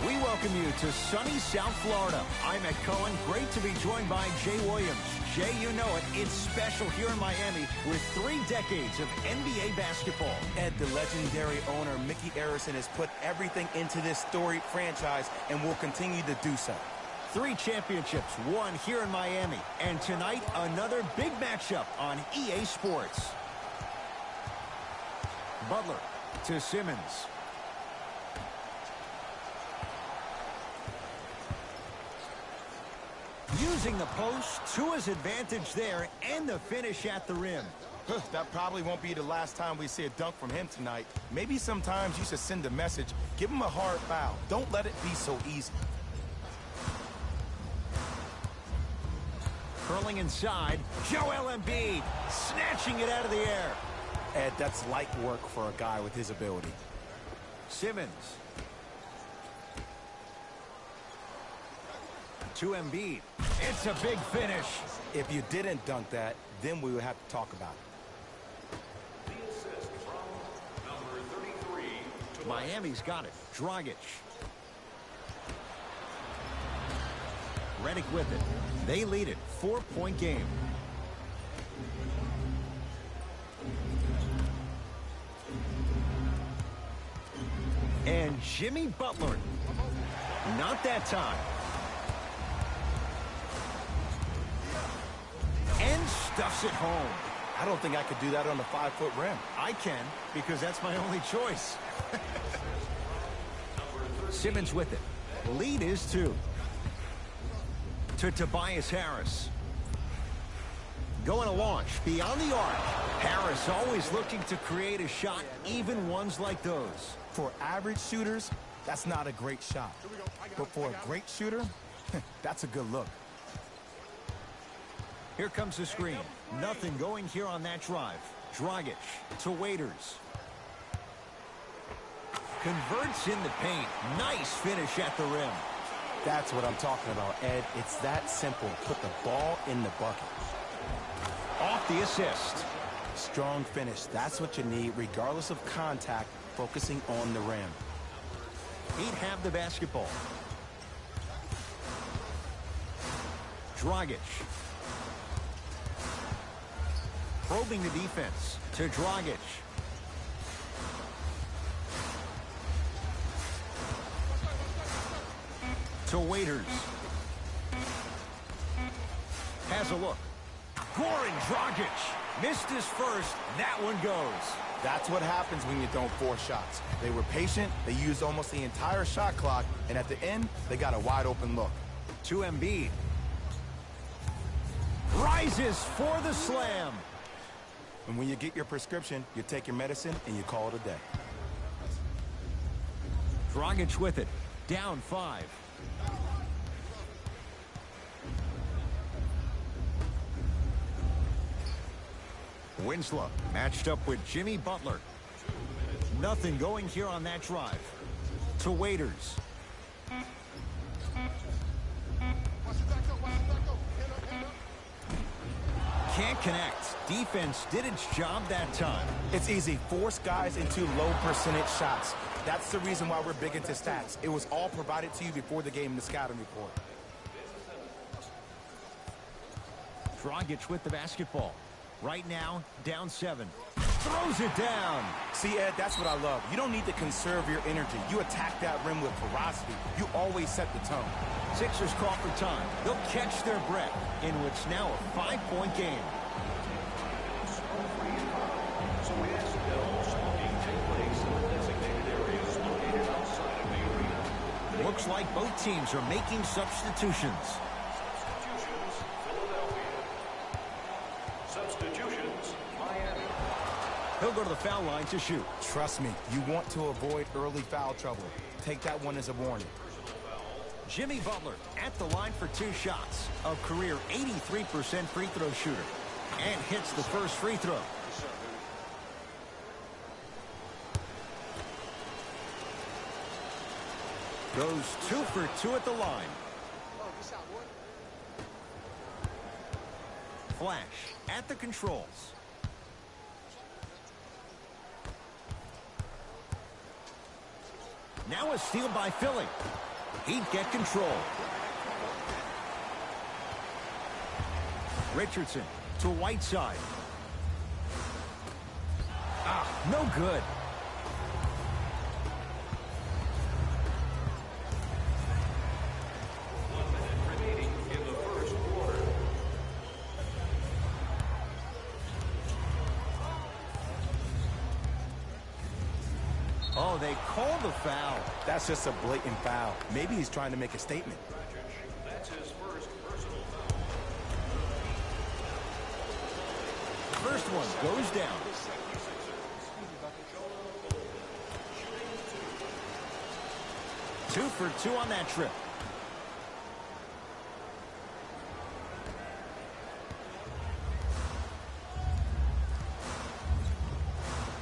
We welcome you to sunny South Florida. I'm Ed Cohen. Great to be joined by Jay Williams. Jay, you know it. It's special here in Miami with 3 decades of NBA basketball. Ed, the legendary owner, Mickey Arison, has put everything into this storied franchise and will continue to do so. 3 championships won here in Miami. And tonight, another big matchup on EA Sports. Butler to Simmons. Using the post to his advantage there and the finish at the rim. That probably won't be the last time we see a dunk from him tonight. Maybe sometimes you should send a message. Give him a hard foul. Don't let it be so easy. Curling inside, Joel Embiid snatching it out of the air. Ed, that's light work for a guy with his ability. Simmons. To Embiid. It's a big finish. If you didn't dunk that, then we would have to talk about it. The assist from number 33. Miami's got it. Dragic. Redick with it. They lead it. 4-point game. And Jimmy Butler. Not that time. And stuffs it home. I don't think I could do that on a 5-foot rim. I can, because that's my only choice. Simmons with it. Lead is 2. To Tobias Harris. Going to launch beyond the arc. Harris always looking to create a shot, even ones like those. For average shooters, that's not a great shot. But for a great shooter, that's a good look. Here comes the screen. Nothing going here on that drive. Dragic to Waiters. Converts in the paint. Nice finish at the rim. That's what I'm talking about, Ed. It's that simple. Put the ball in the bucket. Off the assist. Strong finish. That's what you need, regardless of contact, focusing on the rim. He'd have the basketball. Dragic. Probing the defense to Dragic. To Waiters. Has a look. Goran Dragic missed his first. That one goes. That's what happens when you don't force shots. They were patient. They used almost the entire shot clock. And at the end, they got a wide open look. To Embiid. Rises for the slam. And when you get your prescription, you take your medicine and you call it a day. Dragic with it. Down 5. Winslow matched up with Jimmy Butler. Nothing going here on that drive. To Waiters. Can't connect. Defense did its job that time. It's easy. Force guys into low percentage shots. That's the reason why we're big into stats. It was all provided to you before the game in the scouting report. Dragic with the basketball. Right now, down 7. Throws it down. See, Ed, that's what I love. You don't need to conserve your energy. You attack that rim with ferocity. You always set the tone. Sixers call for time. They'll catch their breath in what's now a 5-point game. Looks like both teams are making substitutions. Substitutions, Miami. He'll go to the foul line to shoot. Trust me, you want to avoid early foul trouble. Take that one as a warning. Jimmy Butler at the line for 2 shots. A career 83% free throw shooter. And hits the first free throw. Goes 2 for 2 at the line. Flash at the controls. Now a steal by Philly. He'd get control. Richardson to Whiteside. No good. Remaining in the first quarter. Oh, they called the foul. That's just a blatant foul. Maybe he's trying to make a statement. That's his first personal foul. First one goes down. Two for two on that trip.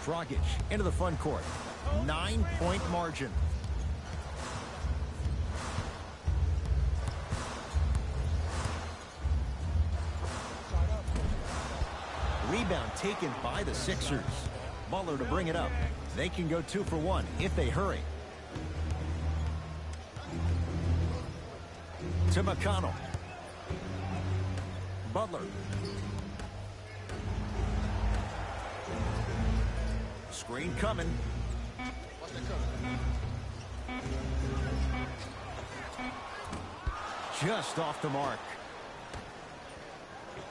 Dragic into the front court. 9-point margin. Rebound taken by the Sixers. Butler to bring it up. They can go 2 for 1 if they hurry. To McConnell. Butler. Screen coming. Just off the mark.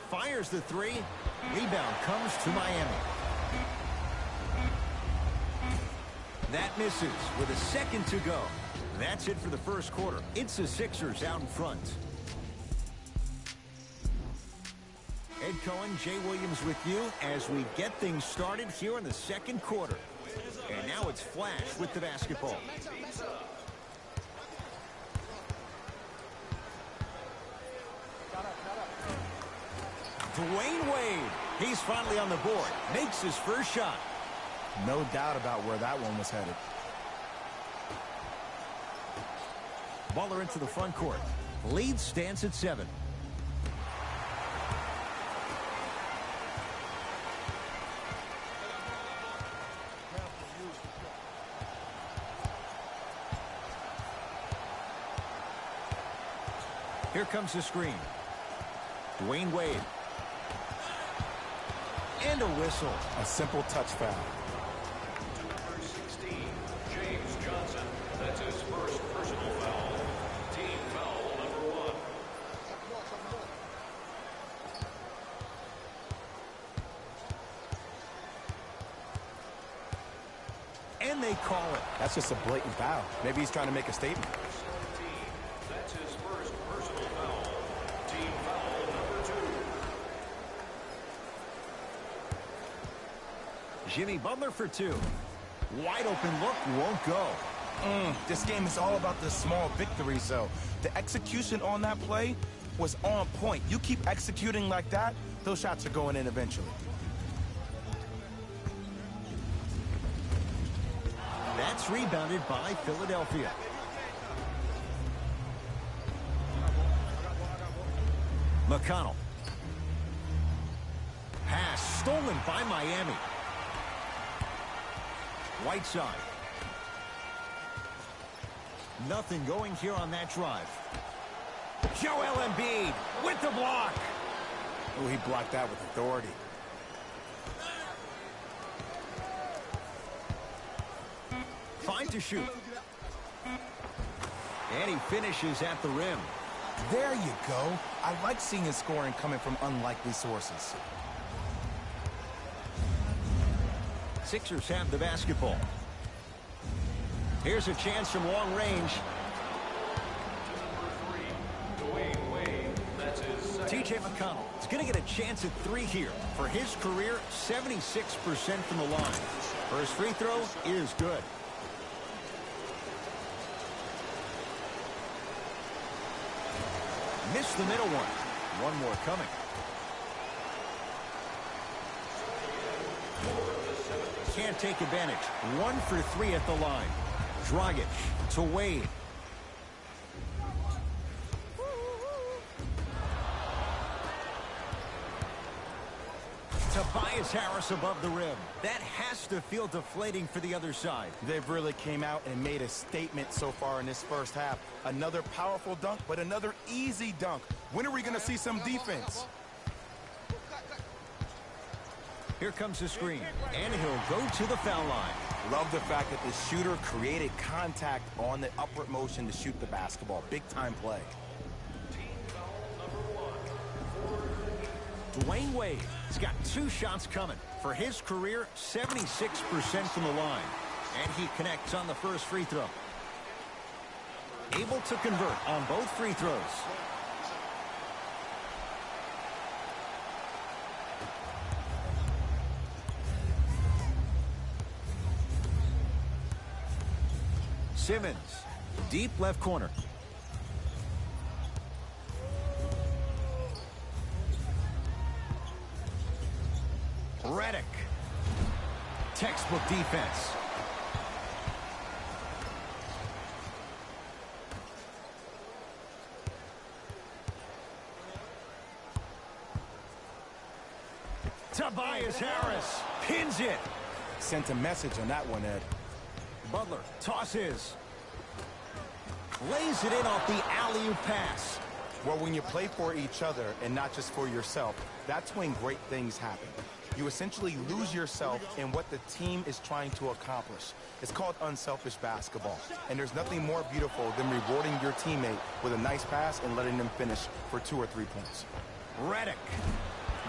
Fires the three. Rebound comes to Miami. That misses with a second to go. That's it for the first quarter. It's the Sixers out in front. Ed Cohen, Jay Williams with you as we get things started here in the second quarter. And now it's Flash with the basketball. Dwayne Wade, he's finally on the board, makes his first shot. No doubt about where that one was headed. Butler into the front court. Lead stands at 7. Here comes the screen. Dwayne Wade. And a whistle. A simple touch foul. To number 16, James Johnson. That's his first personal foul. Team foul number 1. And they call it. That's just a blatant foul. Maybe he's trying to make a statement. 17, that's his first personal foul. Team foul number 2. Jimmy Butler for 2. Wide open look, won't go. This game is all about the small victories, though. The execution on that play was on point. You keep executing like that, those shots are going in eventually. That's rebounded by Philadelphia. McConnell. Pass stolen by Miami. Whiteside. Nothing going here on that drive. Joel Embiid with the block. Oh, he blocked that with authority. Fine to shoot. And he finishes at the rim. There you go. I like seeing his scoring coming from unlikely sources. Sixers have the basketball. Here's a chance from long range. Dwayne Wade, that's his second. T.J. McConnell is going to get a chance at 3 here. For his career, 76% from the line. First free throw is good. Missed the middle one. One more coming. Can't take advantage. 1 for 3 at the line. Dragic to Wade. Tobias Harris above the rim. That has to feel deflating for the other side. They've really came out and made a statement so far in this first half. Another powerful dunk, but another easy dunk. When are we going to see some defense? Here comes the screen, and he'll go to the foul line. Love the fact that the shooter created contact on the upward motion to shoot the basketball. Big-time play. Dwayne Wade has got 2 shots coming. For his career, 76% from the line. And he connects on the first free throw. Able to convert on both free throws. Simmons, deep left corner. Redick. Textbook defense. Tobias Harris pins it. Sent a message on that one, Ed. Butler tosses. Lays it in off the alley-oop pass. Well, when you play for each other and not just for yourself, that's when great things happen. You essentially lose yourself in what the team is trying to accomplish. It's called unselfish basketball. And there's nothing more beautiful than rewarding your teammate with a nice pass and letting them finish for 2 or 3 points. Redick.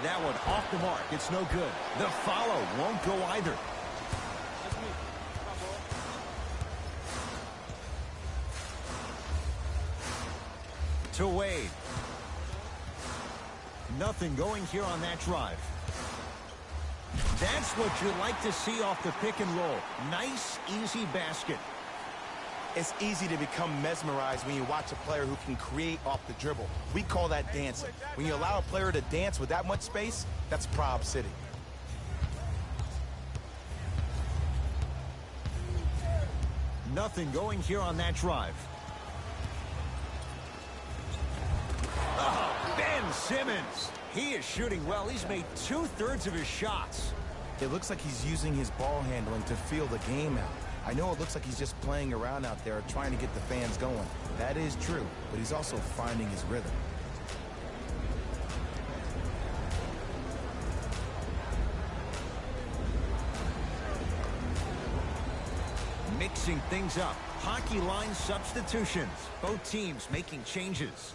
That one off the mark. It's no good. The follow won't go either. To Wade. Nothing going here on that drive. That's what you like to see off the pick and roll. Nice, easy basket. It's easy to become mesmerized when you watch a player who can create off the dribble. We call that dancing. When you allow a player to dance with that much space, that's Prob City. Nothing going here on that drive. Ben Simmons. He is shooting well. He's made 2/3 of his shots. It looks like he's using his ball handling to feel the game out. I know it looks like he's just playing around out there trying to get the fans going. That is true, but he's also finding his rhythm. Mixing things up. Hockey line substitutions. Both teams making changes.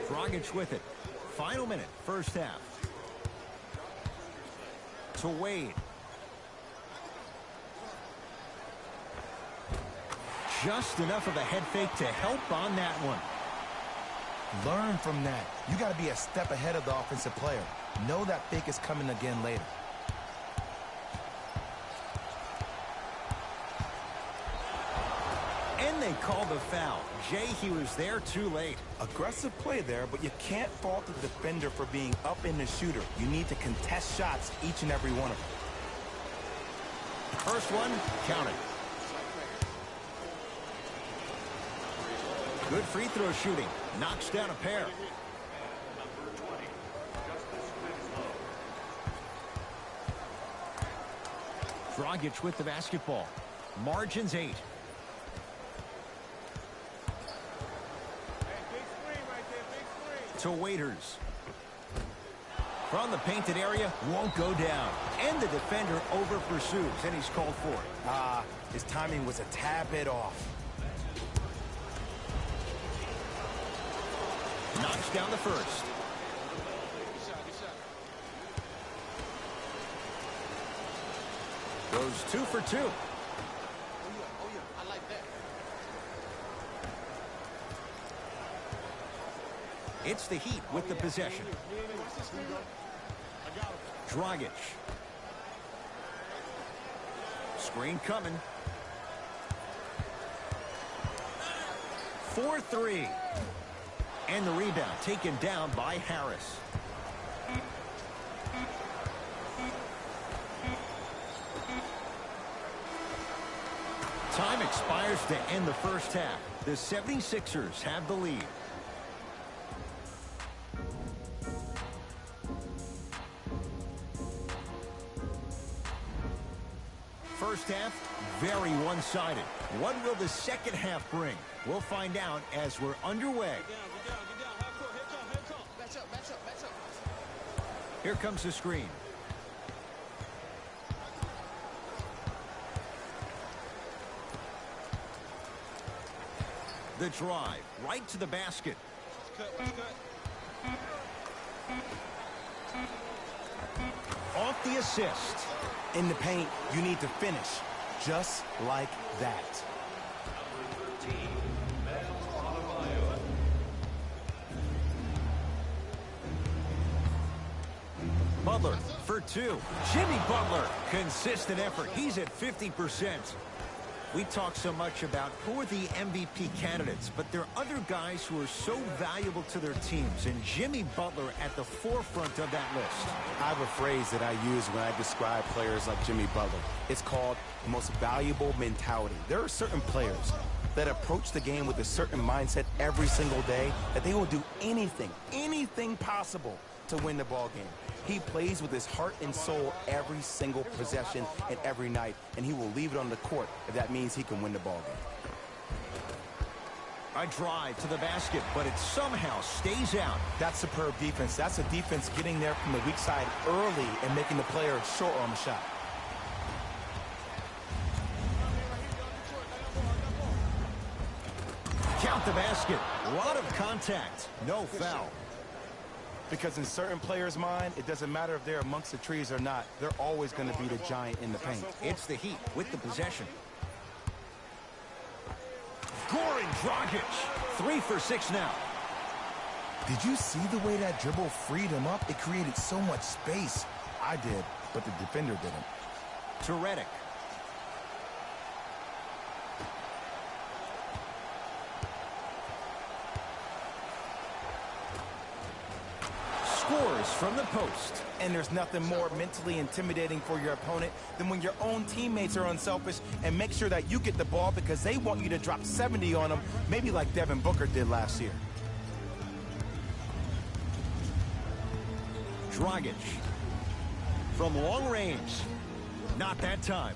Dragic with it. Final minute, first half. To Wade. Just enough of a head fake to help on that one. Learn from that. You got to be a step ahead of the offensive player. Know that fake is coming again later. And they call the foul. Jay, he was there too late. Aggressive play there, but you can't fault the defender for being up in the shooter. You need to contest shots, each and every one of them. First one, counted. Good free throw shooting. Knocks down a pair. Dragic with the basketball. Margins 8. To Waiters. From the painted area, won't go down. And the defender over pursues, and he's called for it. His timing was a tad bit off. Knocks down the first. Goes 2 for 2. I like that. It's the Heat with the possession. Dragic. Screen coming. 4-3. And the rebound taken down by Harris. Time expires to end the first half. The 76ers have the lead. First half, very one-sided. What will the second half bring? We'll find out as we're underway. Here comes the screen. The drive, right to the basket. Off the assist. In the paint, you need to finish just like that. Butler for two. Jimmy Butler, consistent effort. He's at 50%. We talk so much about who are the MVP candidates, but there are other guys who are so valuable to their teams, and Jimmy Butler at the forefront of that list. I have a phrase that I use when I describe players like Jimmy Butler. It's called the most valuable mentality. There are certain players that approach the game with a certain mindset every single day that they will do anything possible to win the ball game. He plays with his heart and soul every single possession and every night, and he will leave it on the court if that means he can win the ball game. A drive to the basket, but it somehow stays out. That's superb defense. That's a defense getting there from the weak side early and making the player short on the shot. Count the basket. A lot of contact. No foul. Because in certain players' mind, it doesn't matter if they're amongst the trees or not. They're always going to be the giant in the paint. It's the Heat with the possession. Goran Dragic, 3 for 6 now. Did you see the way that dribble freed him up? It created so much space. I did, but the defender didn't. To Redick. Scores from the post. And there's nothing more mentally intimidating for your opponent than when your own teammates are unselfish and make sure that you get the ball because they want you to drop 70 on them, maybe like Devin Booker did last year. Dragic. From long range. Not that time.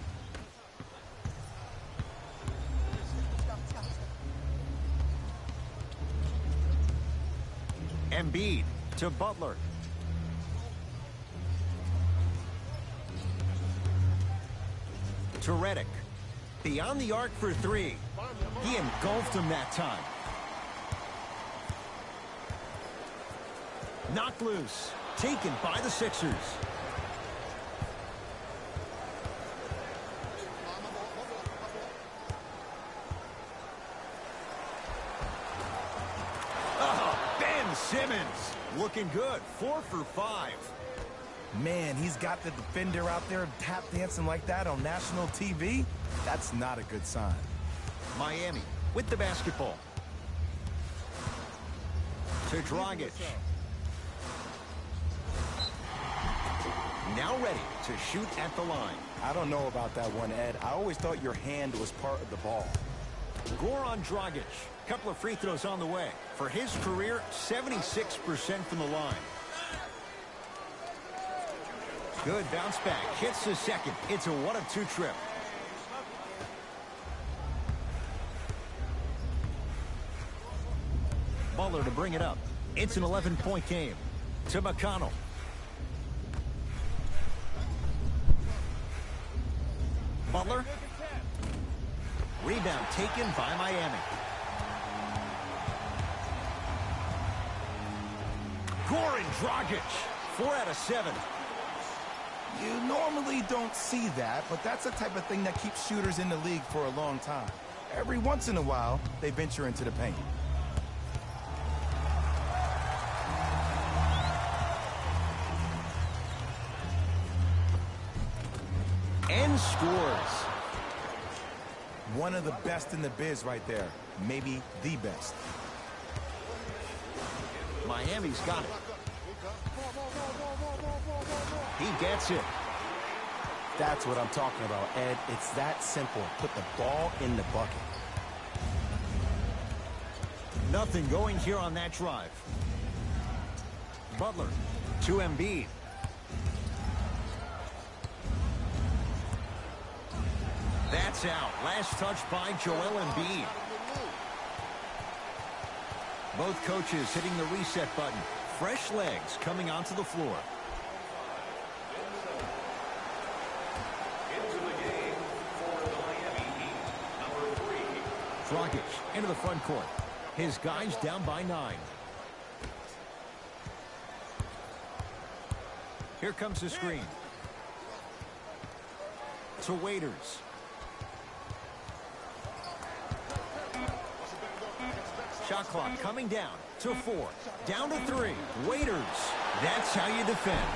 Embiid to Butler. To Redick. Beyond the arc for 3. He engulfed him that time. Knocked loose. Taken by the Sixers. Simmons looking good. 4 for 5. Man, he's got the defender out there tap dancing like that on national TV. That's not a good sign. Miami with the basketball. To Dragic. Now ready to shoot at the line. I don't know about that one, Ed. I always thought your hand was part of the ball. Goran Dragic. Couple of free throws on the way. For his career, 76% from the line. Good bounce back. Hits the second. It's a 1-of-2 trip. Butler to bring it up. It's an 11-point game. To McConnell. Butler. Rebound taken by Miami. Goran Dragic, 4 out of 7. You normally don't see that, but that's the type of thing that keeps shooters in the league for a long time. Every once in a while, they venture into the paint. And scores. One of the best in the biz right there. Maybe the best. Miami's got it. He gets it. That's what I'm talking about, Ed. It's that simple. Put the ball in the bucket. Nothing going here on that drive. Butler to Embiid. That's out. Last touch by Joel Embiid. Both coaches hitting the reset button. Fresh legs coming onto the floor. Into the game for the Miami Heat, number 3. Dragic into the front court. His guys down by 9. Here comes the screen. To Waiters. Shot clock coming down to 4. Down to 3. Waiters. That's how you defend.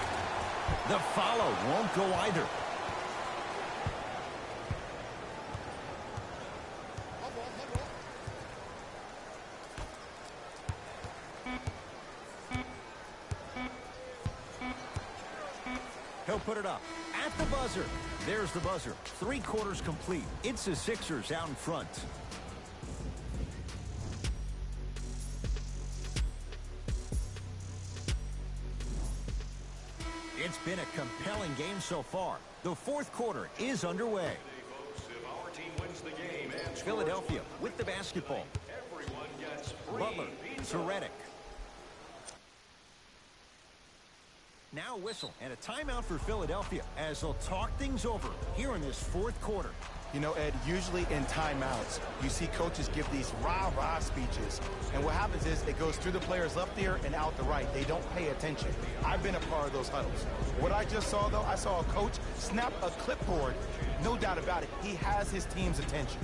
The follow won't go either. He'll put it up at the buzzer. There's the buzzer. 3 quarters complete. It's the Sixers out in front. It's been a compelling game so far. The fourth quarter is underway. Folks, if our team wins the game and Philadelphia with the basketball. everyone gets free Butler pizza. to Redick. Now a whistle and a timeout for Philadelphia as they'll talk things over here in this fourth quarter. You know, Ed, usually in timeouts, you see coaches give these rah-rah speeches. And what happens is it goes through the players' left ear and out the right. They don't pay attention. I've been a part of those huddles. What I just saw, though, I saw a coach snap a clipboard. No doubt about it. He has his team's attention.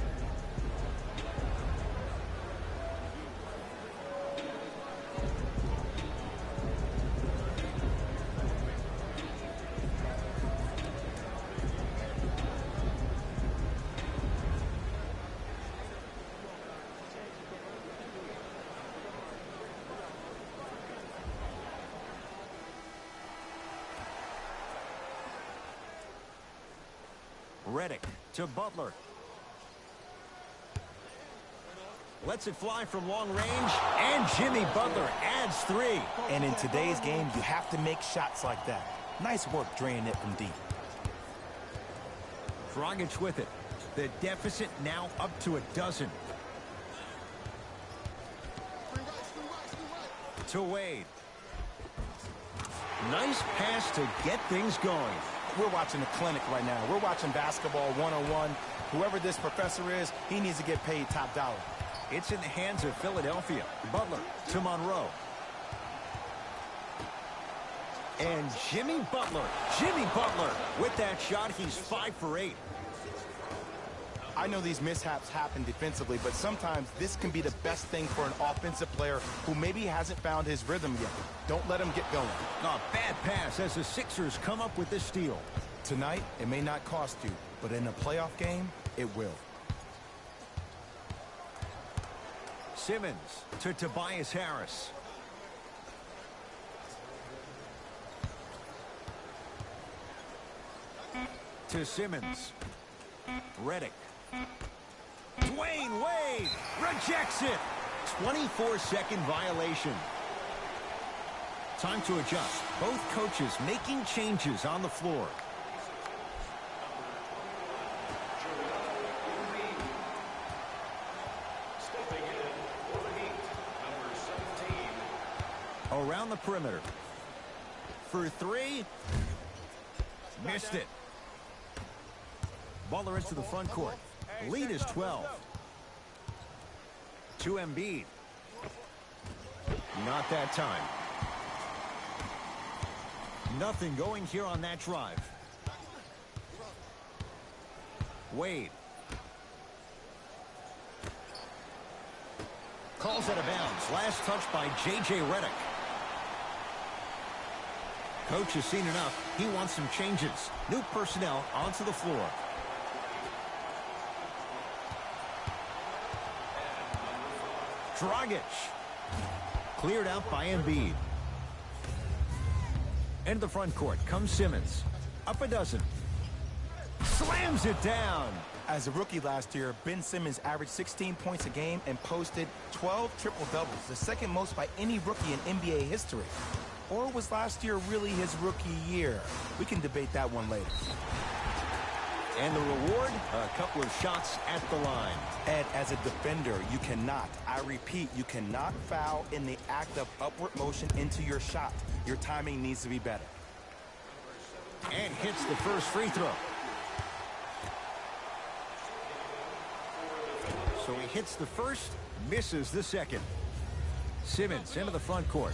Redick to Butler. Lets it fly from long range, and Jimmy Butler adds 3. And in today's game, you have to make shots like that. Nice work draining it from deep. Dragic with it. The deficit now up to a dozen. To Wade. Nice pass to get things going. We're watching a clinic right now. We're watching basketball one-on-one. Whoever this professor is, he needs to get paid top dollar. It's in the hands of Philadelphia. Butler to Monroe. And Jimmy Butler. Jimmy Butler with that shot. He's 5 for 8. I know these mishaps happen defensively, but sometimes this can be the best thing for an offensive player who maybe hasn't found his rhythm yet. Don't let him get going. A bad pass as the Sixers come up with the steal. Tonight, it may not cost you, but in a playoff game, it will. Simmons to Tobias Harris. To Simmons. Redick. Dwayne Wade rejects it. 24-second violation. Time to adjust. Both coaches making changes on the floor. Stepping in for the Heat, number 17. Around the perimeter. For 3. Missed it. Butler into the front court. Lead is 12. To Embiid. Not that time. Nothing going here on that drive. Wade. Calls out of bounds. Last touch by J.J. Redick. Coach has seen enough. He wants some changes. New personnel onto the floor. Dragic. Cleared out by Embiid. Into the front court comes Simmons. Up a dozen. Slams it down. As a rookie last year, Ben Simmons averaged 16 points a game and posted 12 triple-doubles, the second most by any rookie in NBA history. Or was last year really his rookie year? We can debate that one later. And the reward, a couple of shots at the line. Ed, as a defender, you cannot, I repeat, you cannot foul in the act of upward motion into your shot. Your timing needs to be better. And hits the first free throw. So he hits the first, misses the second. Simmons into the front court.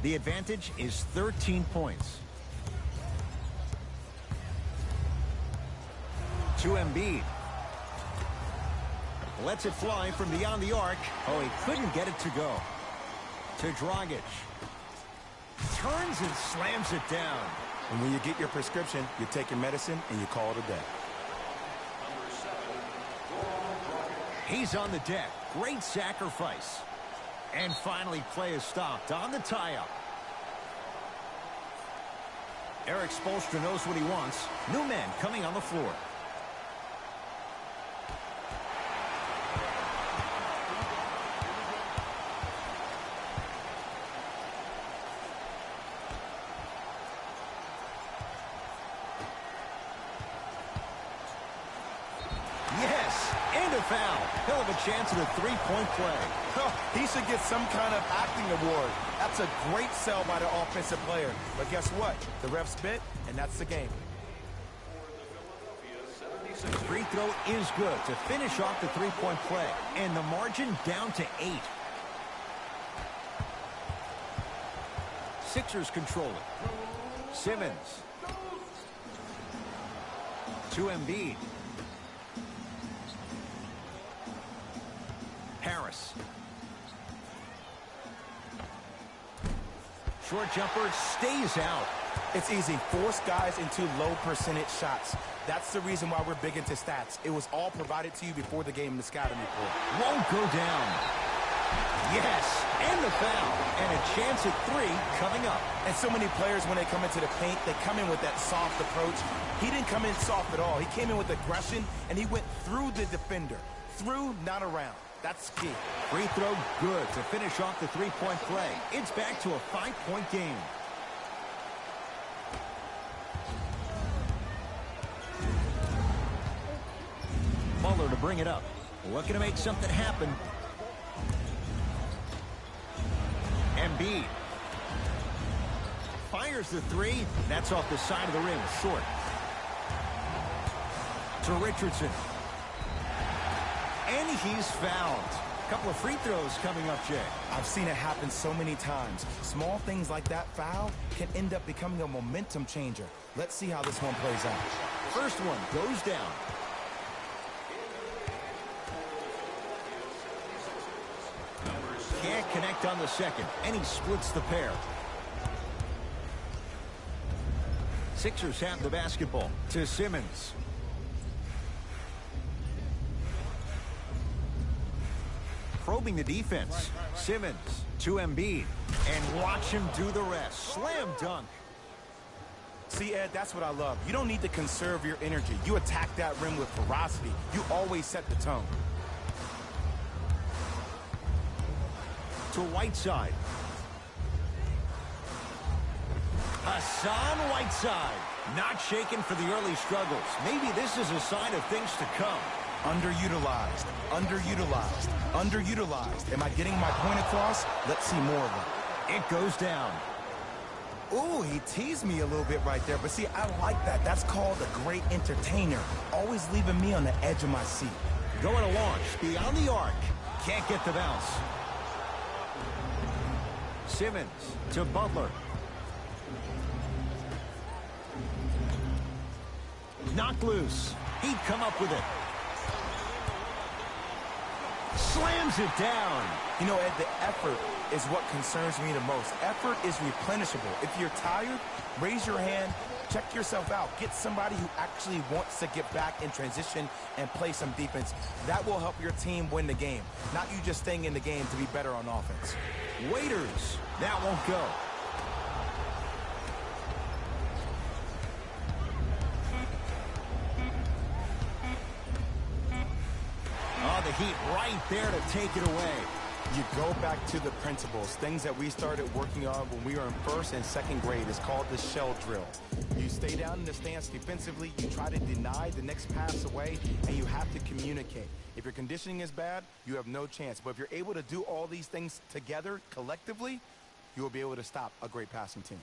The advantage is 13 points. To Embiid. Lets it fly from beyond the arc. Oh, he couldn't get it to go. To Dragic. Turns and slams it down. And when you get your prescription, you take your medicine and you call it a day. He's on the deck. Great sacrifice. And finally, play is stopped on the tie-up. Eric Spoelstra knows what he wants. New men coming on the floor. Foul. He'll have a chance at a three-point play. Oh, he should get some kind of acting award. That's a great sell by the offensive player. But guess what? The ref spit, and that's the game. Free throw is good to finish off the three-point play. And the margin down to 8. Sixers control it. Simmons. To Embiid. Harris. Short jumper stays out. It's easy. Force guys into low percentage shots. That's the reason why we're big into stats. It was all provided to you before the game in the scouting report. Won't go down. Yes, and the foul. And a chance at 3 coming up. And so many players, when they come into the paint, they come in with that soft approach. He didn't come in soft at all. He came in with aggression, and he went through the defender. Through, not around. That's key. Free throw good to finish off the three-point play. It's back to a 5-point game. Muller to bring it up. Looking to make something happen. Embiid. Fires the 3. That's off the side of the rim. Short. To Richardson. And he's fouled. A couple of free throws coming up, Jay. I've seen it happen so many times. Small things like that foul can end up becoming a momentum changer. Let's see how this one plays out. First one goes down. Can't connect on the second, and he splits the pair. Sixers have the basketball to Simmons. Probing the defense. Simmons to Embiid. And watch him do the rest. Slam dunk. See, Ed, that's what I love. You don't need to conserve your energy. You attack that rim with ferocity. You always set the tone. To Whiteside. Hassan Whiteside. Not shaken for the early struggles. Maybe this is a sign of things to come. Underutilized, underutilized, underutilized. Am I getting my point across? Let's see more of it. It goes down. Ooh, he teased me a little bit right there. But see, I like that. That's called a great entertainer. Always leaving me on the edge of my seat. Going to launch beyond the arc. Can't get the bounce. Simmons to Butler. Knocked loose. He'd come up with it. Slams it down. You know, Ed, the effort is what concerns me the most. Effort is replenishable. If you're tired, raise your hand, check yourself out. Get somebody who actually wants to get back in transition and play some defense. That will help your team win the game, not you just staying in the game to be better on offense. Waiters. That won't go. Oh, the Heat right there to take it away. You go back to the principles, things that we started working on when we were in first and second grade. It's called the shell drill. You stay down in the stance defensively, you try to deny the next pass away, and you have to communicate. If your conditioning is bad, you have no chance. But if you're able to do all these things together, collectively, you will be able to stop a great passing team.